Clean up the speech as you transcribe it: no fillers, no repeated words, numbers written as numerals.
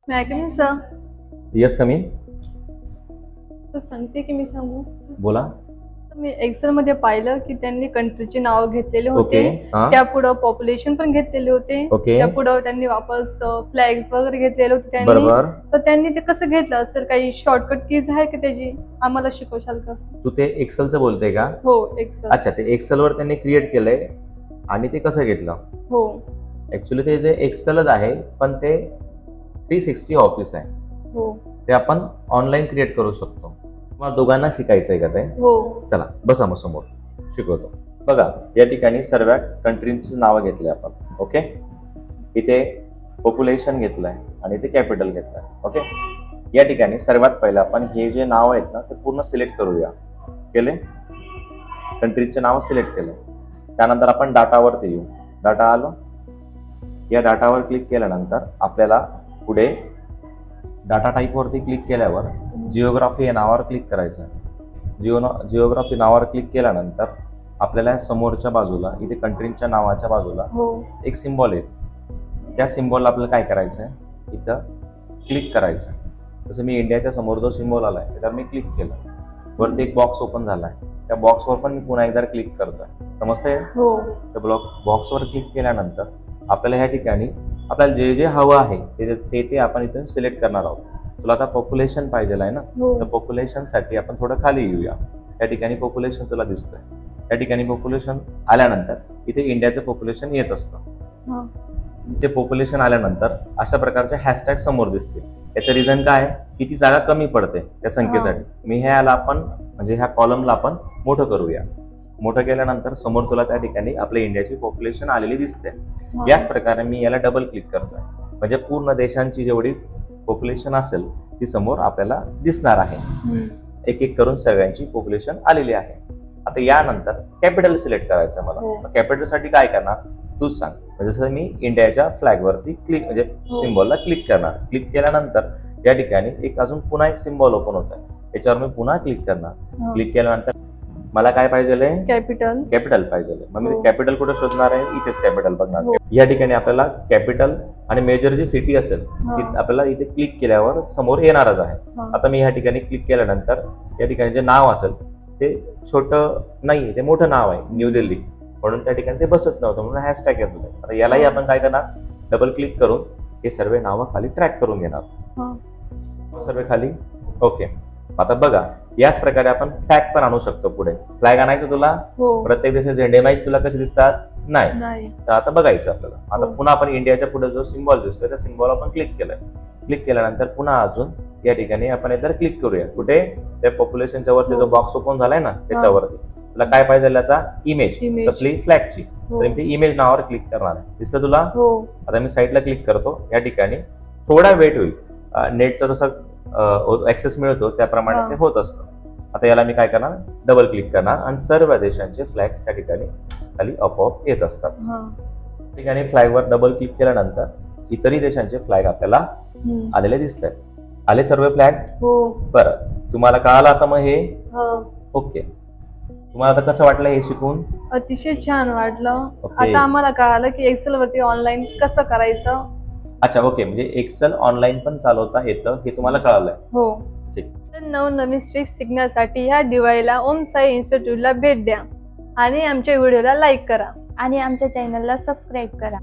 May I come in, sir? Yes come in. तर सांगते की मी सांगू. बोला. मी एक्सेल मध्ये पाहिलं की त्यांनी कंट्रीचे नाव घेतलेले होते. हां. त्यापुढे पॉप्युलेशन पण घेतलेले होते. ओके. त्यापुढे त्यांनी वापस फ्लॅग्स वगैरे घेतलेले होते त्यांनी. बरोबर. तर त्यांनी ते कसं घेतलं सर? काही शॉर्टकट कीज आहे की त्याची? आम्हाला शिकवशाल का? तू ते एक्सेलचं बोलते का? हो, एक्सेल. अच्छा, ते एक्सेल वर त्यांनी क्रिएट केलंय आणि ते कसं घेतलं? हो. ऍक्च्युली ते जे एक्सेलच आहे पण ते 360 ऑफिस आहे. हो. ते आपण ऑनलाईन क्रिएट करू शकतो. तुम्हाला दोघांना शिकायचंय का ते? हो. चला बसा मग समोर, शिकवतो. बघा, या ठिकाणी सर्व कंट्रीची नावं घेतली आपण. ओके. इथे पॉप्युलेशन घेतलंय आणि इथे कॅपिटल घेतलंय. ओके. या ठिकाणी सर्वात पहिलं आपण हे जे नाव आहेत ना ते पूर्ण सिलेक्ट करूया. केले? कंट्रीचे नाव सिलेक्ट केले. त्यानंतर आपण डाटावरती येऊ. डाटा आलो. या डाटावर क्लिक केल्यानंतर आपल्याला पुढे डाटा टाईपवरती क्लिक केल्यावर जिओग्राफी या नावावर क्लिक करायचं. जिओग्राफी नावावर क्लिक केल्यानंतर आपल्याला समोरच्या बाजूला इथे कंट्रीच्या नावाच्या बाजूला एक सिम्बॉल आहे. त्या सिम्बॉलला आपल्याला काय करायचं आहे? इथं क्लिक करायचं. जसं मी इंडियाच्या समोर जो सिम्बॉल आलाय त्याच्यावर मी क्लिक केलं. वरती एक बॉक्स ओपन झालाय. त्या बॉक्सवर पण मी पुन्हा एकदा क्लिक करतोय. समजतंय? हो. त्या बॉक्सवर क्लिक केल्यानंतर आपल्याला ह्या ठिकाणी आपल्याला जे जे हवं आहे ते आपण इथून सिलेक्ट करणार आहोत. तुला आता पॉप्युलेशन पाहिजे आहे ना, तर पॉप्युलेशन साठी आपण थोडं खाली येऊया. या ठिकाणी पॉप्युलेशन तुला दिसतंय. या ठिकाणी पॉप्युलेशन आल्यानंतर इथे इंडियाचं पॉप्युलेशन येत असतं. ते पॉप्युलेशन आल्यानंतर अशा प्रकारचे हॅशटॅग समोर दिसतील. याचं रिझन काय आहे? किती जागा कमी पडते त्या संख्येसाठी. मी ह्याला आपण म्हणजे ह्या कॉलमला आपण मोठं करूया. मोठं केल्यानंतर समोर तुला त्या ठिकाणी आपल्या इंडियाची पॉप्युलेशन आलेली दिसते. याच प्रकारे मी याला डबल क्लिक करतोय म्हणजे पूर्ण देशांची जेवढी पॉप्युलेशन असेल ती समोर आपल्याला दिसणार आहे. एक एक करून सगळ्यांची पॉप्युलेशन आलेली आहे. आता यानंतर कॅपिटल सिलेक्ट करायचं मला. कॅपिटल साठी काय करणार तूच सांग. म्हणजे जसं मी इंडियाच्या फ्लॅग वरती क्लिक म्हणजे सिम्बॉलला क्लिक करणार. क्लिक केल्यानंतर या ठिकाणी एक अजून पुन्हा एक सिम्बॉल ओपन होत आहे. याच्यावर मी पुन्हा क्लिक करणार. क्लिक केल्यानंतर मला काय पाहिजे? कॅपिटल पाहिजे. मग मी कॅपिटल कुठे शोधणार आहे? इथेच कॅपिटल बघणार. या ठिकाणी आपल्याला कॅपिटल आणि मेजर जी सिटी असेल ती आपल्याला इथे क्लिक केल्यावर समोर येणारच आहे. आता मी या ठिकाणी क्लिक केल्यानंतर या ठिकाणी जे नाव असेल ते छोटं नाही, ते मोठं नाव आहे न्यू दिल्ली, म्हणून त्या ठिकाणी ते बसत नव्हतं म्हणून हॅशटॅग येत होते. आता यालाही आपण काय करणार? डबल क्लिक करून हे सर्व नावं खाली ट्रॅक करून घेणार. सर्व खाली. ओके. आता बघा, याच प्रकारे आपण फ्लॅग पण आणू शकतो. पुढे फ्लॅग आणायचं तुला? प्रत्येक देशाचे झेंडे माहिती तुला कसे दिसतात? नाही. तर आता बघायचं आपल्याला. आता पुन्हा आपण इंडियाच्या पुढे जो सिम्बॉल दिसतोय त्या सिम्बॉल आपण क्लिक केलाय. क्लिक केल्यानंतर पुन्हा अजून या ठिकाणी आपण एकदा क्लिक करूया. कुठे? त्या पॉप्युलेशनच्या वरती जो बॉक्स ओपन झालाय ना त्याच्यावरती. तुला काय पाहिजे आता? इमेज. कसली? फ्लॅगची. तर मी इमेज नावावर क्लिक करणार आहे. दिसतं तुला? आता मी साईडला क्लिक करतो. या ठिकाणी थोडा वेट होईल. नेटचा जसं ऍक्सेस मिळतो त्याप्रमाणे ते होत असतं. आता याला मी काय करणार? डबल क्लिक करणार आणि सर्व देशांचे फ्लॅग्स त्या ठिकाणी खाली आपोआप येत असतात. ठिकाणी फ्लॅगवर डबल क्लिक केल्यानंतर इतरही देशांचे फ्लॅग आपल्याला आलेले दिसत आहेत. आले सर्व फ्लॅग? बरं, तुम्हाला कळालं आता मग हे? ओके. तुम्हाला आता कसं वाटलं हे शिकून? अतिशय छान वाटलं. आता आम्हाला कळालं की एक्सेल वरती ऑनलाईन कसं करायचं. अच्छा, ओके. म्हणजे एक्सेल ऑनलाईन पण चालवता येतं हे तुम्हाला कळालंय? हो. ठीक. नवनवीन ट्रिक्स शिकण्यासाठी ह्या दिवाळीला ओम साई इन्स्टिट्यूटला भेट द्या आणि आमच्या व्हिडिओला लाईक करा आणि आमच्या चॅनलला सबस्क्राईब करा.